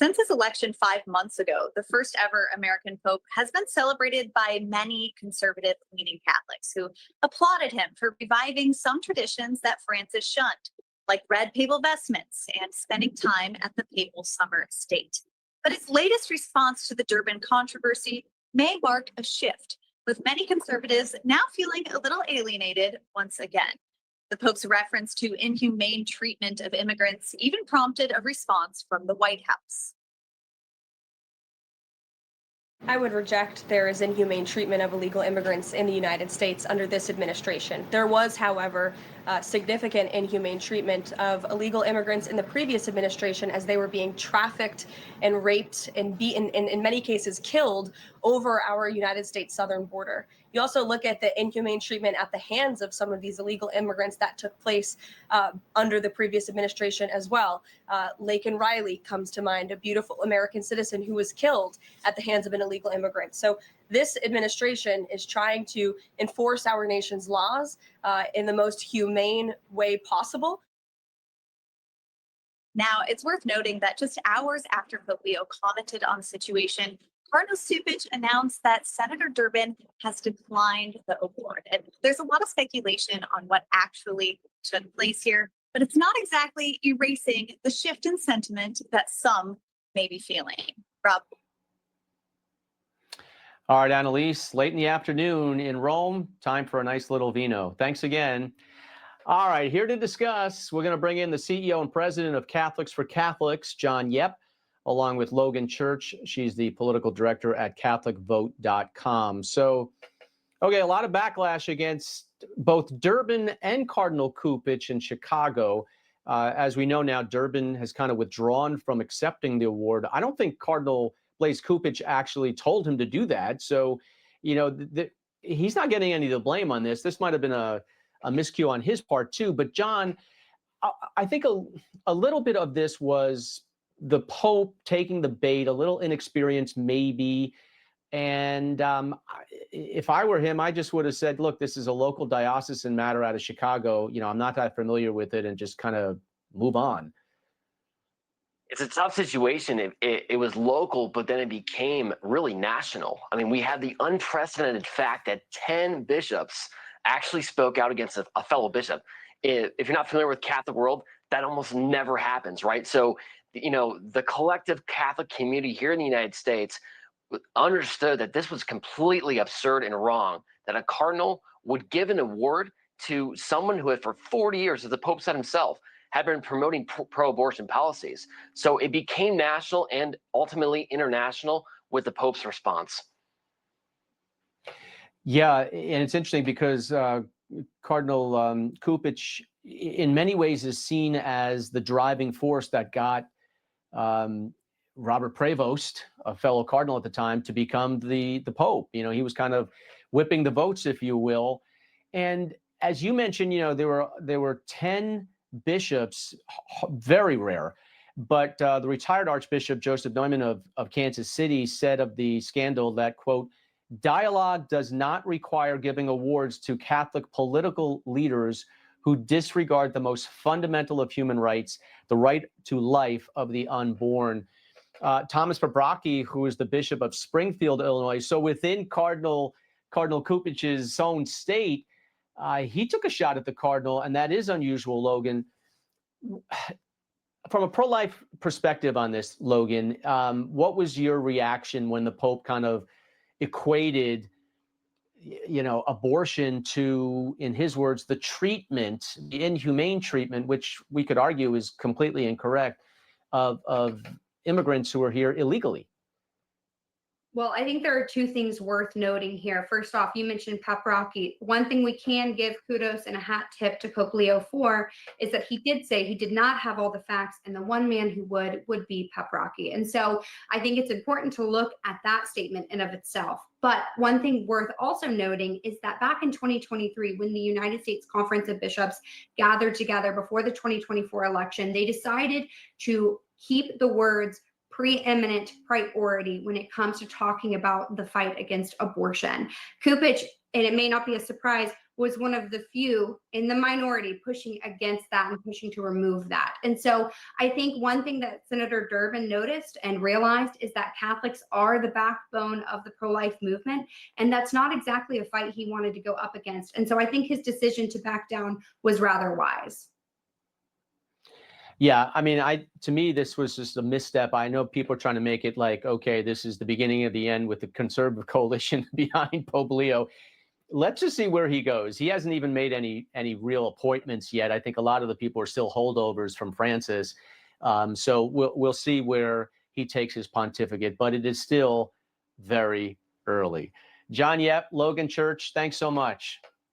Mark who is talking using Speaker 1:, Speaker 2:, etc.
Speaker 1: Since his election 5 months ago, the first ever American Pope has been celebrated by many conservative leaning Catholics who applauded him for reviving some traditions that Francis shunned, like red papal vestments and spending time at the papal summer estate. But his latest response to the Durbin controversy may mark a shift, with many conservatives now feeling a little alienated once again. The Pope's reference to inhumane treatment of immigrants even prompted a response from the White House.
Speaker 2: I would reject there is inhumane treatment of illegal immigrants in the United States under this administration. There was, however, significant inhumane treatment of illegal immigrants in the previous administration as they were being trafficked and raped and beaten, and in many cases killed over our United States southern border. You also look at the inhumane treatment at the hands of some of these illegal immigrants that took place under the previous administration as well. Laken Riley comes to mind, a beautiful American citizen who was killed at the hands of an illegal immigrant. So this administration is trying to enforce our nation's laws in the most humane way possible.
Speaker 1: Now, it's worth noting that just hours after Pope Leo commented on the situation, Cardinal Cupich announced that Senator Durbin has declined the award. And there's a lot of speculation on what actually took place here, but it's not exactly erasing the shift in sentiment that some may be feeling. Rob.
Speaker 3: All right, Annalise, late in the afternoon in Rome, time for a nice little vino. Thanks again. All right, here to discuss, we're going to bring in the CEO and president of Catholics for Catholics, John Yep, along with Logan Church. She's the political director at CatholicVote.com. So, okay, a lot of backlash against both Durbin and Cardinal Cupich in Chicago. As we know now, Durbin has kind of withdrawn from accepting the award. I don't think Cardinal Blaise Cupich actually told him to do that. So, you know, he's not getting any of the blame on this. This might have been a miscue on his part too. But John, I think a little bit of this was the Pope taking the bait, a little inexperienced maybe. And if I were him, I just would have said, look, this is a local diocesan matter out of Chicago. You know, I'm not that familiar with it, and just kind of move on.
Speaker 4: It's a tough situation. It was local, but then it became really national. I mean, we had the unprecedented fact that 10 bishops actually spoke out against a fellow bishop. If you're not familiar with Catholic world, that almost never happens, right? So, you know, the collective Catholic community here in the United States understood that this was completely absurd and wrong, that a cardinal would give an award to someone who had for 40 years, as the Pope said himself, had been promoting pro-abortion policies. So it became national and ultimately international with the Pope's response.
Speaker 3: Yeah, and it's interesting because Cardinal Cupich, in many ways, is seen as the driving force that got Robert Prevost, a fellow cardinal at the time, to become the Pope. You know, he was kind of whipping the votes, if you will. And as you mentioned, you know, there were 10 bishops, very rare. But the retired Archbishop Joseph Neumann of Kansas City said of the scandal that, quote, dialogue does not require giving awards to Catholic political leaders who disregard the most fundamental of human rights, the right to life of the unborn. Thomas Pabrocki, who is the Bishop of Springfield, Illinois, so within Cardinal Cupich's own state, he took a shot at the Cardinal, and that is unusual, Logan. From a pro-life perspective on this, Logan, what was your reaction when the Pope kind of equated, you know, abortion to, in his words, the treatment, the inhumane treatment, which we could argue is completely incorrect, of immigrants who are here illegally?
Speaker 5: Well, I think there are two things worth noting here. First off, you mentioned Paprocki. One thing we can give kudos and a hat tip to Pope Leo IV is that he did say he did not have all the facts, and the one man who would be Paprocki. And so I think it's important to look at that statement in of itself. But one thing worth also noting is that back in 2023, when the United States Conference of Bishops gathered together before the 2024 election, they decided to keep the words preeminent priority when it comes to talking about the fight against abortion. Cupich, and it may not be a surprise, was one of the few in the minority pushing against that and pushing to remove that. And so I think one thing that Senator Durbin noticed and realized is that Catholics are the backbone of the pro-life movement, and that's not exactly a fight he wanted to go up against. And so I think his decision to back down was rather wise.
Speaker 3: Yeah, I mean, to me, this was just a misstep. I know people are trying to make it like, okay, this is the beginning of the end with the conservative coalition behind Pope Leo. Let's just see where he goes. He hasn't even made any real appointments yet. I think a lot of the people are still holdovers from Francis. So we'll see where he takes his pontificate, but it is still very early. John Yep, Logan Church, thanks so much.